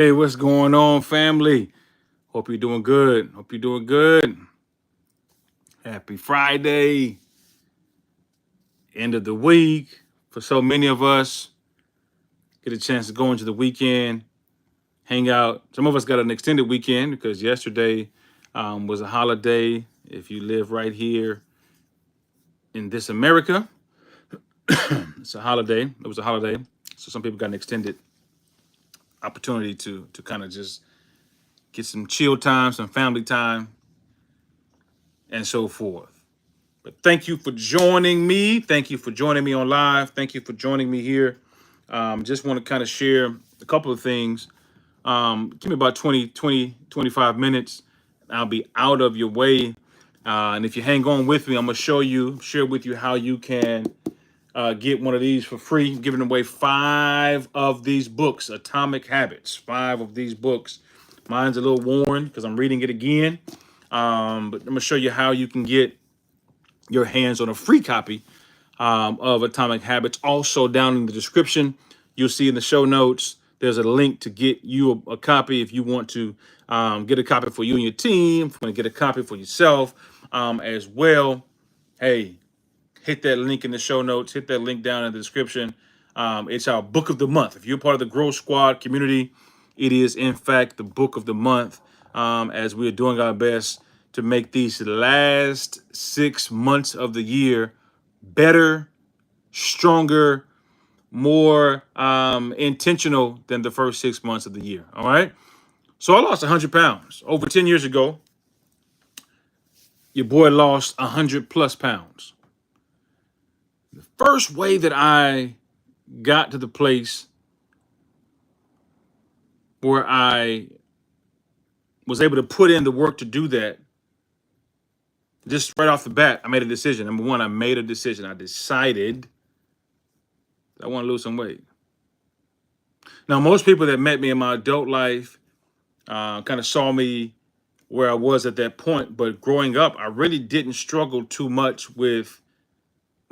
Hey, what's going on, family? Hope you're doing good. Hope you're doing good. Happy Friday, end of the week. For so many of us, get a chance to go into the weekend, hang out. Some of us got an extended weekend because yesterday was a holiday. If you live right here in this America, it's a holiday. It was a holiday. So some people got an extended opportunity to kind of just get some chill time, some family time, and so forth. But thank you for joining me. Thank you for joining me on live. Thank you for joining me here. Just want to kind of share a couple of things. Give me about 25 minutes. I'll be out of your way. And if you hang on with me, I'm going to share with you how you can get one of these for free. I'm giving away 5 of these books, Atomic Habits, 5 of these books. Mine's a little worn because I'm reading it again. But I'm going to show you how you can get your hands on a free copy of Atomic Habits. Also, down in the description, you'll see in the show notes, there's a link to get you a copy if you want to get a copy for you and your team, if you want to get a copy for yourself as well. Hey, hit that link in the show notes, hit that link down in the description. It's our book of the month. If you're part of the Growth Squad community, it is, in fact, the book of the month as we're doing our best to make these last 6 months of the year better, stronger, more intentional than the first 6 months of the year. All right. So I lost 100 pounds over 10 years ago. Your boy lost 100 plus pounds. The first way that I got to the place where I was able to put in the work to do that, just right off the bat, I made a decision. Number one, I made a decision. I decided I want to lose some weight. Now, most people that met me in my adult life kind of saw me where I was at that point. But growing up, I really didn't struggle too much with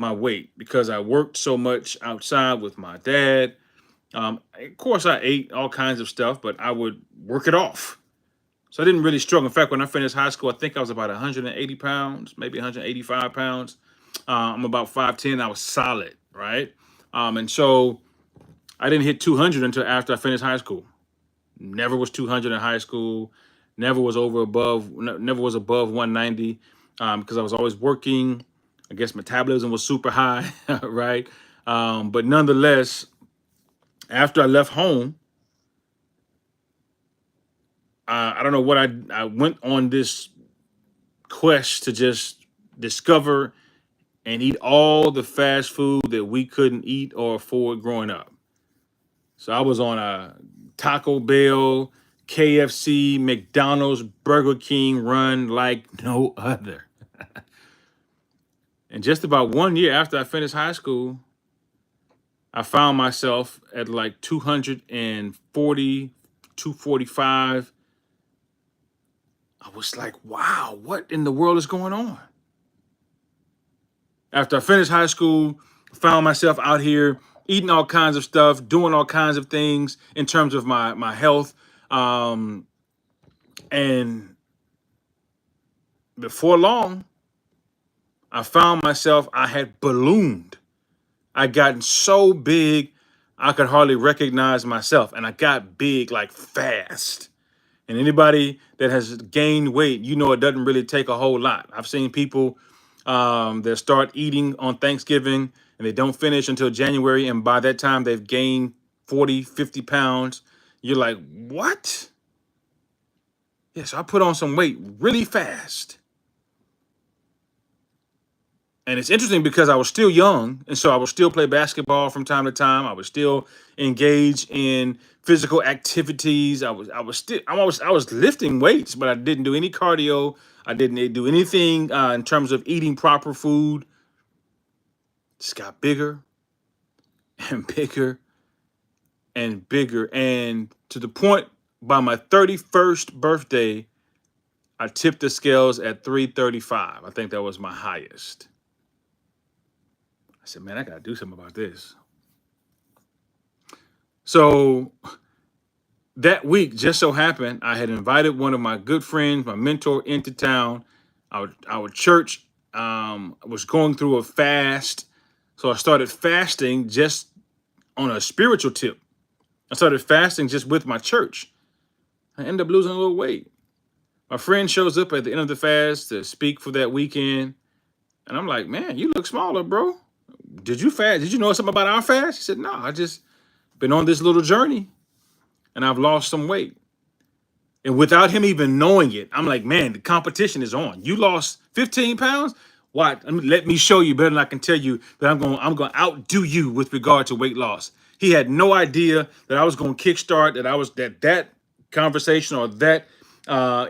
my weight because I worked so much outside with my dad. Of course, I ate all kinds of stuff, but I would work it off. So I didn't really struggle. In fact, when I finished high school, I think I was about 180 pounds, maybe 185 pounds. I'm about 5'10". I was solid, right? And so I didn't hit 200 until after I finished high school. Never was 200 in high school. Never was never was above 190 because I was always working. I guess metabolism was super high, right? But nonetheless, after I left home, I don't know what I went on this quest to just discover and eat all the fast food that we couldn't eat or afford growing up. So I was on a Taco Bell, KFC, McDonald's, Burger King run like no other. And just about 1 year after I finished high school, I found myself at like 240, 245. I was like, wow, what in the world is going on? After I finished high school, I found myself out here eating all kinds of stuff, doing all kinds of things in terms of my health. And before long, I found myself, I had ballooned. I gotten so big, I could hardly recognize myself. And I got big like fast. And anybody that has gained weight, you know, it doesn't really take a whole lot. I've seen people that start eating on Thanksgiving and they don't finish until January. And by that time, they've gained 40, 50 pounds. You're like, what? Yeah, so I put on some weight really fast. And it's interesting because I was still young, and so I would still play basketball from time to time. I was still engaged in physical activities. I was lifting weights, but I didn't do any cardio. I didn't do anything in terms of eating proper food. Just got bigger and bigger and bigger, and to the point by my 31st birthday, I tipped the scales at 335. I think that was my highest. I said, man, I got to do something about this. So that week, just so happened, I had invited one of my good friends, my mentor, into town. Our church was going through a fast. So I started fasting just on a spiritual tip. I started fasting just with my church. I ended up losing a little weight. My friend shows up at the end of the fast to speak for that weekend. And I'm like, man, you look smaller, bro. Did you fast? Did you know something about our fast? He said, no, I just been on this little journey and I've lost some weight. And without him even knowing it, I'm like, man, the competition is on. You lost 15 pounds? What? Let me show you better than I can tell you that I'm going to outdo you with regard to weight loss. He had no idea that I was going to kickstart, that conversation or that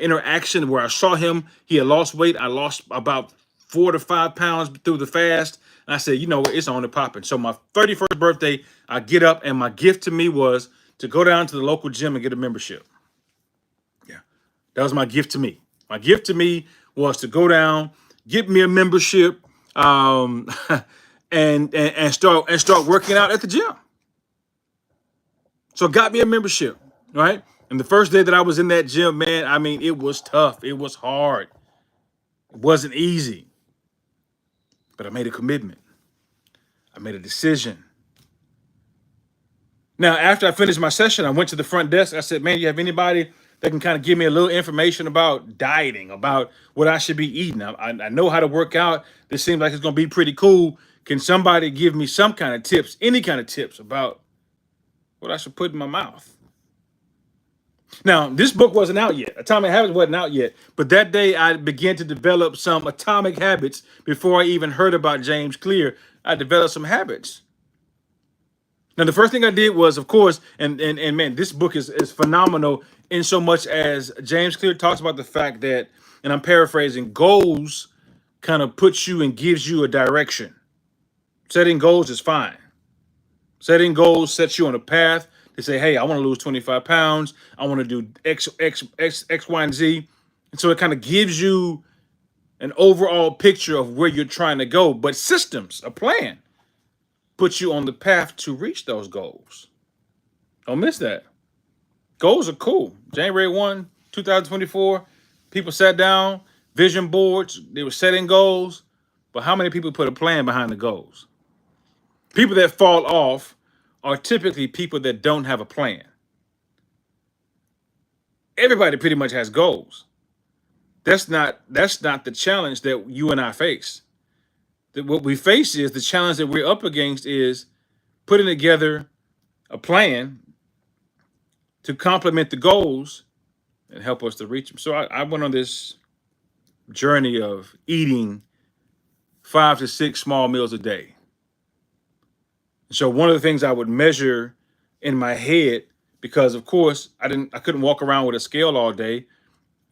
interaction where I saw him. He had lost weight. I lost about 4 to 5 pounds through the fast. And I said, you know what? It's on and popping. So my 31st birthday, I get up and my gift to me was to go down to the local gym and get a membership. That was my gift to me. My gift to me was to go down, get me a membership, and start working out at the gym. So got me a membership, right? And the first day that I was in that gym, man, I mean, it was tough. It was hard. It wasn't easy. But I made a commitment. I made a decision. Now, after I finished my session, I went to the front desk. I said, man, you have anybody that can kind of give me a little information about dieting, about what I should be eating? I know how to work out. This seems like it's going to be pretty cool. Can somebody give me some kind of tips, any kind of tips about what I should put in my mouth? Now, this book wasn't out yet. Atomic Habits wasn't out yet. But that day, I began to develop some atomic habits before I even heard about James Clear. I developed some habits. Now, the first thing I did was, of course, and man, this book is phenomenal in so much as James Clear talks about the fact that, and I'm paraphrasing, goals kind of puts you and gives you a direction. Setting goals is fine. Setting goals sets you on a path to say, hey, I want to lose 25 pounds. I want to do X, Y, and Z. And so it kind of gives you an overall picture of where you're trying to go. But systems, a plan, puts you on the path to reach those goals. Don't miss that. Goals are cool. January 1, 2024, people sat down, vision boards, they were setting goals. But how many people put a plan behind the goals? People that fall off are typically people that don't have a plan. Everybody pretty much has goals. That's not the challenge that you and I face. What we face is the challenge that we're up against is putting together a plan to complement the goals and help us to reach them. So I went on this journey of eating 5 to 6 small meals a day. So one of the things I would measure in my head, because of course I couldn't walk around with a scale all day.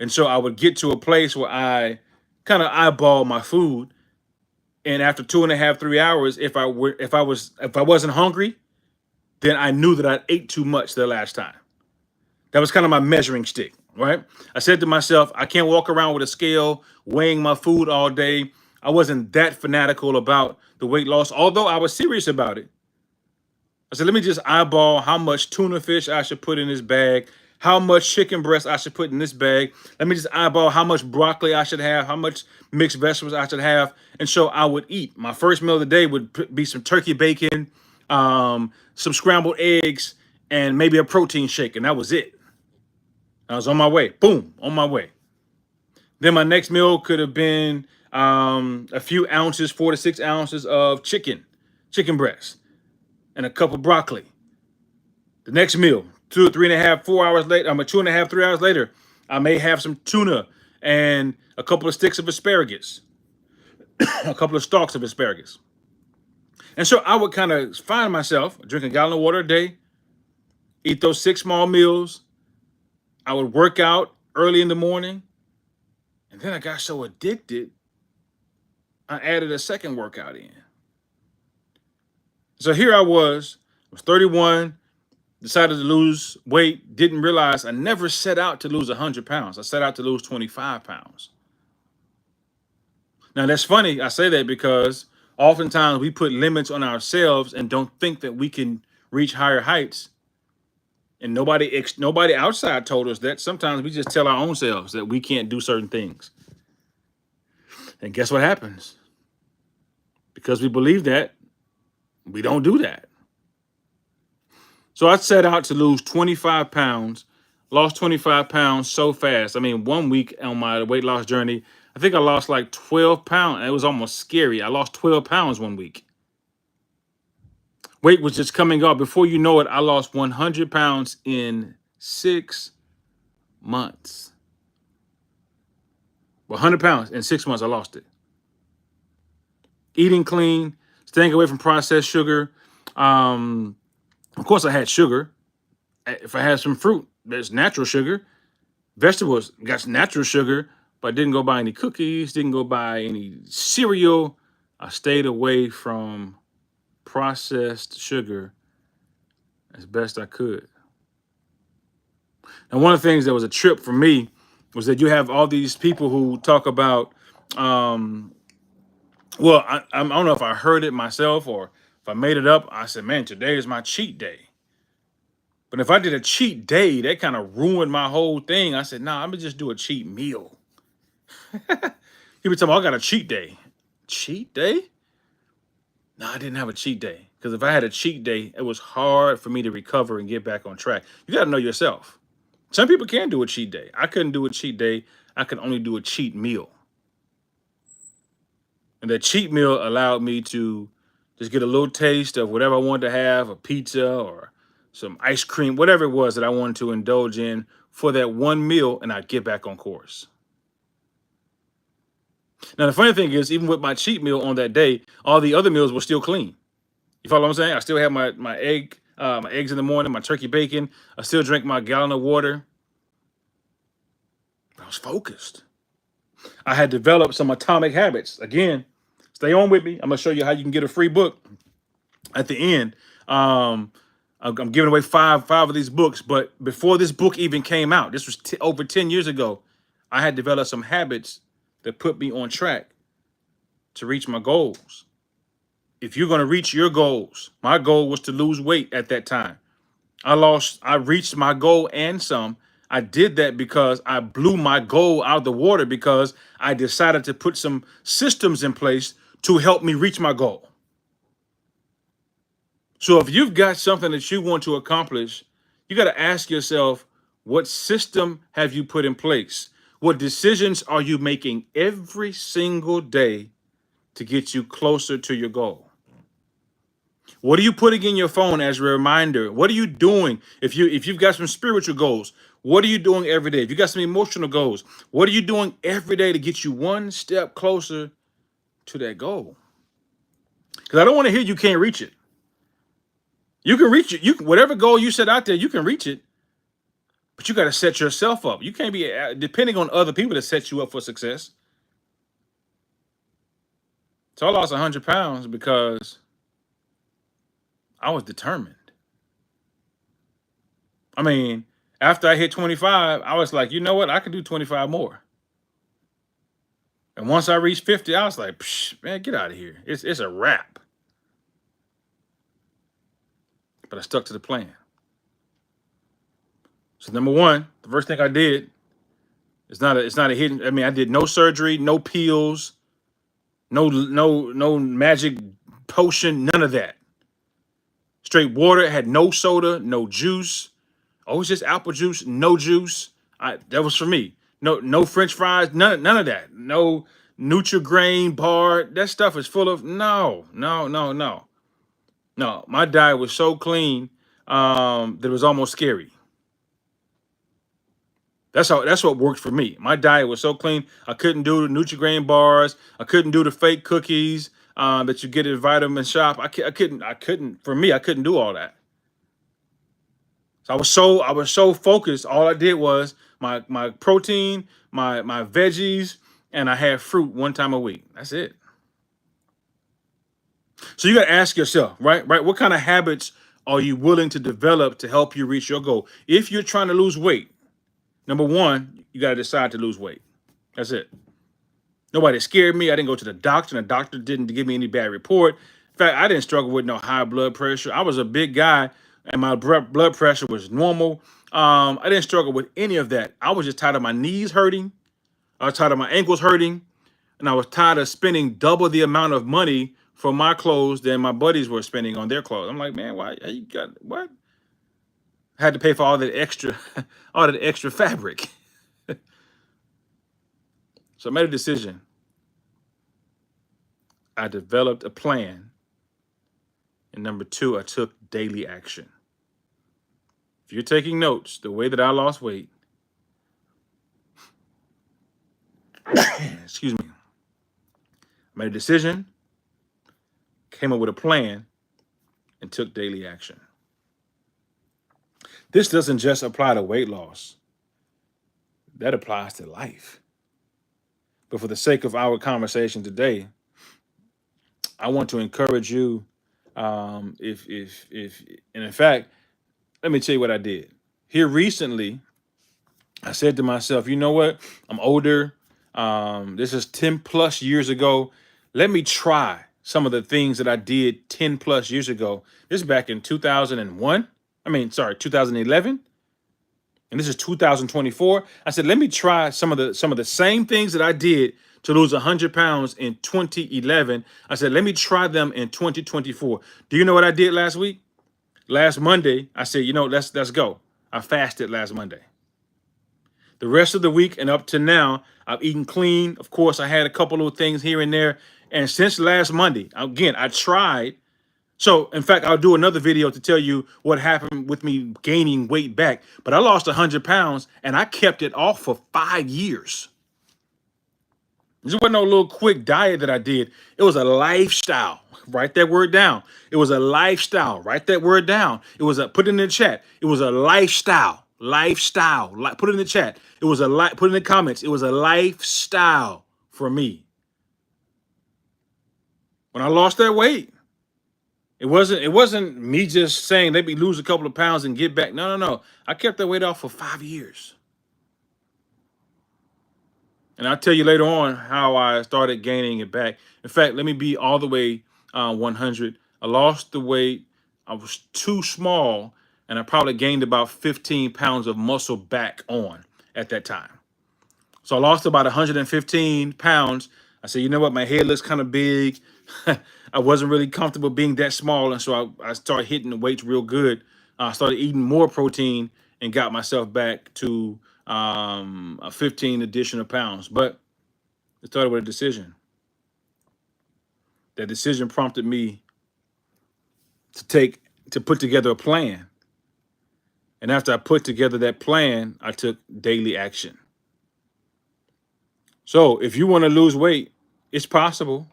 And so I would get to a place where I kind of eyeball my food. And after 2.5, 3 hours, if I wasn't hungry, then I knew that I ate too much the last time. That was kind of my measuring stick, right? I said to myself, I can't walk around with a scale weighing my food all day. I wasn't that fanatical about the weight loss, although I was serious about it. I said, let me just eyeball how much tuna fish I should put in this bag, how much chicken breast I should put in this bag. Let me just eyeball how much broccoli I should have, how much mixed vegetables I should have. And so I would eat. My first meal of the day would be some turkey bacon, some scrambled eggs, and maybe a protein shake. And that was it. I was on my way. Boom, on my way. Then my next meal could have been a few ounces, 4 to 6 ounces of chicken breast, and a cup of broccoli. The next meal, 2.5, 4 hours later, 2.5, 3 hours later, I may have some tuna and a couple of sticks of asparagus, a couple of stalks of asparagus. And so I would kind of find myself drinking a gallon of water a day, eat those 6 small meals. I would work out early in the morning. And then I got so addicted, I added a second workout in. So here I was 31, decided to lose weight, didn't realize I never set out to lose 100 pounds. I set out to lose 25 pounds. Now, that's funny. I say that because oftentimes we put limits on ourselves and don't think that we can reach higher heights And nobody outside told us that. Sometimes we just tell our own selves that we can't do certain things. And guess what happens? Because we believe that, we don't do that. So I set out to lose 25 pounds, lost 25 pounds so fast. I mean, 1 week on my weight loss journey, I think I lost like 12 pounds. It was almost scary. I lost 12 pounds 1 week. Weight was just coming off. Before you know it, I lost 100 pounds in 6 months. 100 pounds in 6 months, I lost it. Eating clean, staying away from processed sugar. Of course, I had sugar. If I had some fruit, there's natural sugar. Vegetables got natural sugar, but I didn't go buy any cookies, didn't go buy any cereal. I stayed away from processed sugar as best I could. And one of the things that was a trip for me was that you have all these people who talk about, well, I don't know if I heard it myself or if I made it up. I said, man, today is my cheat day. But if I did a cheat day, that kind of ruined my whole thing. I said, nah, I'm going to just do a cheat meal. People tell me, I got a cheat day. Cheat day? No, I didn't have a cheat day. Because if I had a cheat day, it was hard for me to recover and get back on track. You got to know yourself. Some people can do a cheat day. I couldn't do a cheat day. I could only do a cheat meal. And that cheat meal allowed me to just get a little taste of whatever I wanted to have, a pizza or some ice cream, whatever it was that I wanted to indulge in for that one meal, and I'd get back on course. Now, the funny thing is, even with my cheat meal on that day, all the other meals were still clean. You follow what I'm saying? I still have my eggs in the morning, my turkey bacon. I still drink my gallon of water. I was focused. I had developed some atomic habits. Again, stay on with me. I'm going to show you how you can get a free book at the end. I'm giving away five of these books. But before this book even came out, this was over 10 years ago, I had developed some habits that put me on track to reach my goals. If you're going to reach your goals, my goal was to lose weight at that time. I reached my goal and some. I did that because I blew my goal out of the water because I decided to put some systems in place to help me reach my goal. So if you've got something that you want to accomplish, you got to ask yourself, what system have you put in place? What decisions are you making every single day to get you closer to your goal? What are you putting in your phone as a reminder? What are you doing? If you've got some spiritual goals, what are you doing every day? If you got some emotional goals, what are you doing every day to get you one step closer to that goal? Because I don't want to hear you can't reach it. You can reach it. Whatever goal you set out there, you can reach it. But you got to set yourself up. You can't be depending on other people to set you up for success. So I lost 100 pounds because I was determined. I mean, after I hit 25, I was like, you know what? I can do 25 more. And once I reached 50, I was like, man, get out of here. It's a wrap. But I stuck to the plan. So number one, the first thing I did, it's not a hidden. I mean, I did no surgery, no pills, no magic potion, none of that. Straight water, had no soda, no juice. Always just apple juice, no juice. That was for me. No French fries, none of that. No Nutri-Grain bar. That stuff is full of no. My diet was so clean that it was almost scary. That's what worked for me. My diet was so clean. I couldn't do the Nutri-Grain bars. I couldn't do the fake cookies that you get at Vitamin Shop. I couldn't. For me, I couldn't do all that. So I was so focused. All I did was my protein, my veggies, and I had fruit one time a week. That's it. So you got to ask yourself, right? What kind of habits are you willing to develop to help you reach your goal? If you're trying to lose weight, number one, you got to decide to lose weight. That's it. Nobody scared me. I didn't go to the doctor, and the doctor didn't give me any bad report. In fact, I didn't struggle with no high blood pressure. I was a big guy. and my blood pressure was normal. I didn't struggle with any of that. I was just tired of my knees hurting. I was tired of my ankles hurting, and I was tired of spending double the amount of money for my clothes than my buddies were spending on their clothes. I'm like, man, why you got what? I had to pay for all that extra, all that extra fabric. So I made a decision. I developed a plan. And number 2, I took daily action. If you're taking notes, the way that I lost weight, excuse me, I made a decision, came up with a plan, and took daily action. This doesn't just apply to weight loss. That applies to life. But for the sake of our conversation today, I want to encourage you. And in fact, let me tell you what I did. Here recently, I said to myself, you know what? I'm older. This is 10 plus years ago. Let me try some of the things that I did 10 plus years ago. This is back in 2001. 2011. And this is 2024. I said, let me try some of the same things that I did to lose 100 pounds in 2011. I said, let me try them in 2024. Do you know what I did last week? Last Monday, I said, let's go. I fasted last Monday. The rest of the week and up to now, I've eaten clean. Of course, I had a couple of things here and there. And since last Monday, again, I tried. So, in fact, I'll do another video to tell you what happened with me gaining weight back. But I lost 100 pounds, and I kept it off for 5 years. This wasn't no little quick diet that I did. It was a lifestyle. Write that word down. It was a lifestyle. Write that word down. It was put it in the chat. It was a lifestyle. Lifestyle. Put it in the chat. It was put it in the comments. It was a lifestyle for me. When I lost that weight, it wasn't me just saying let me lose a couple of pounds and get back. No. I kept that weight off for 5 years. And I'll tell you later on how I started gaining it back. In fact, let me be all the way 100. I lost the weight. I was too small, and I probably gained about 15 pounds of muscle back on at that time. So I lost about 115 pounds. I said, you know what? My head looks kind of big. I wasn't really comfortable being that small. And so I started hitting the weights real good. I started eating more protein and got myself back to 15 additional pounds. But it started with a decision. That decision prompted me to put together a plan. And after I put together that plan, I took daily action. So if you want to lose weight, it's possible.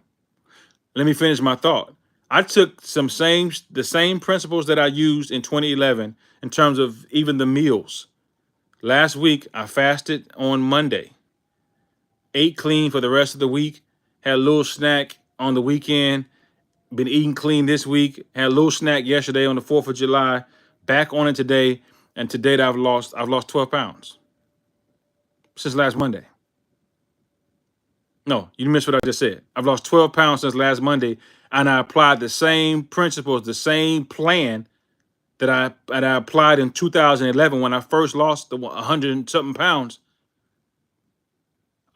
Let me finish my thought. I took the same principles that I used in 2011 in terms of even the meals. Last week, I fasted on Monday, ate clean for the rest of the week, had a little snack on the weekend, been eating clean this week, had a little snack yesterday on the 4th of July, back on it today, and today I've lost 12 pounds since last Monday. No, you missed what I just said. I've lost 12 pounds since last Monday, and I applied the same principles, the same plan that I applied in 2011 when I first lost the 100 and something pounds.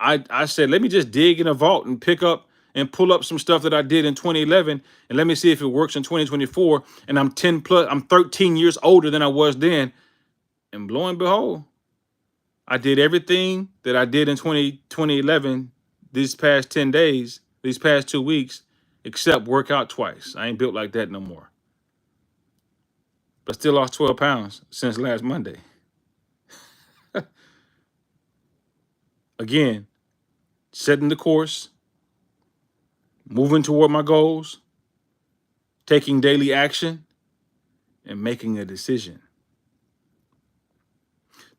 I said, let me just dig in a vault and pick up and pull up some stuff that I did in 2011, and let me see if it works in 2024. And I'm 13 years older than I was then. And lo and behold, I did everything that I did in 2011 these past 10 days, these past 2 weeks, except work out twice. I ain't built like that no more. But still lost 12 pounds since last Monday. Again, setting the course, moving toward my goals, taking daily action, and making a decision.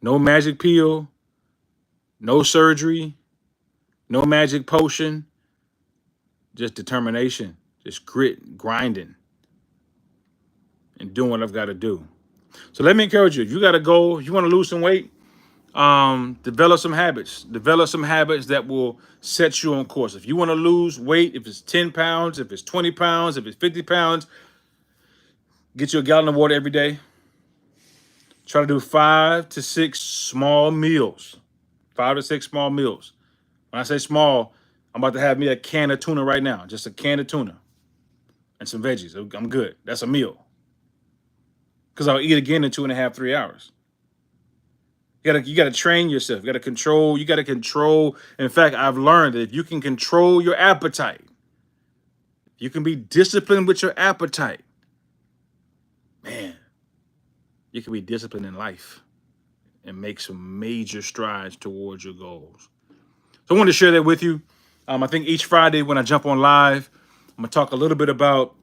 No magic pill, no surgery, no magic potion, just determination, just grit, grinding, and doing what I've got to do. So let me encourage you. If you got a goal, if you want to lose some weight, develop some habits. Develop some habits that will set you on course. If you want to lose weight, if it's 10 pounds, if it's 20 pounds, if it's 50 pounds, get you a gallon of water every day. Try to do 5 to 6 small meals. 5 to 6 small meals. When I say small, I'm about to have me a can of tuna right now. Just a can of tuna and some veggies. I'm good. That's a meal. Because I'll eat again in 2.5, 3 hours. You gotta train yourself. You gotta control. In fact, I've learned that if you can control your appetite, you can be disciplined with your appetite. Man, you can be disciplined in life and make some major strides towards your goals. So I wanted to share that with you. I think each Friday when I jump on live, I'm gonna talk a little bit about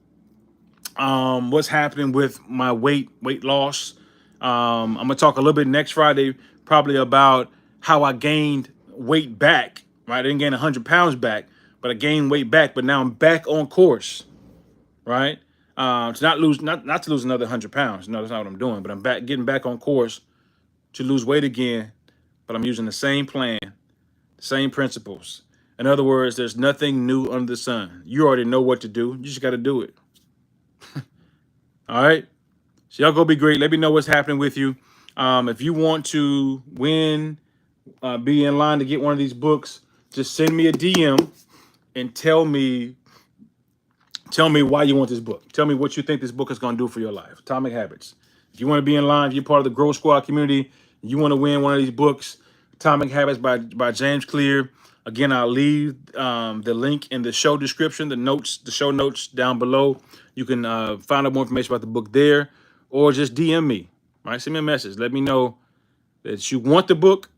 what's happening with my weight loss. I'm gonna talk a little bit next Friday, probably about how I gained weight back. Right, I didn't gain 100 pounds back, but I gained weight back. But now I'm back on course. Right, to not to lose another 100 pounds. No, that's not what I'm doing. But I'm getting back on course to lose weight again. But I'm using the same plan, same principles. In other words, there's nothing new under the sun. You already know what to do. You just got to do it. All right. So y'all go be great. Let me know what's happening with you. If you want to win, be in line to get one of these books, just send me a DM and tell me why you want this book. Tell me what you think this book is going to do for your life. Atomic Habits. If you want to be in line, if you're part of the Growth Squad community, you want to win one of these books, Atomic Habits by James Clear. Again, I'll leave the link in the show description, the show notes down below. You can find out more information about the book there, or just DM me. Right, send me a message. Let me know that you want the book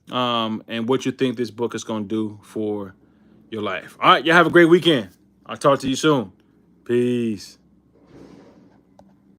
and what you think this book is going to do for your life. All right, y'all have a great weekend. I'll talk to you soon. Peace.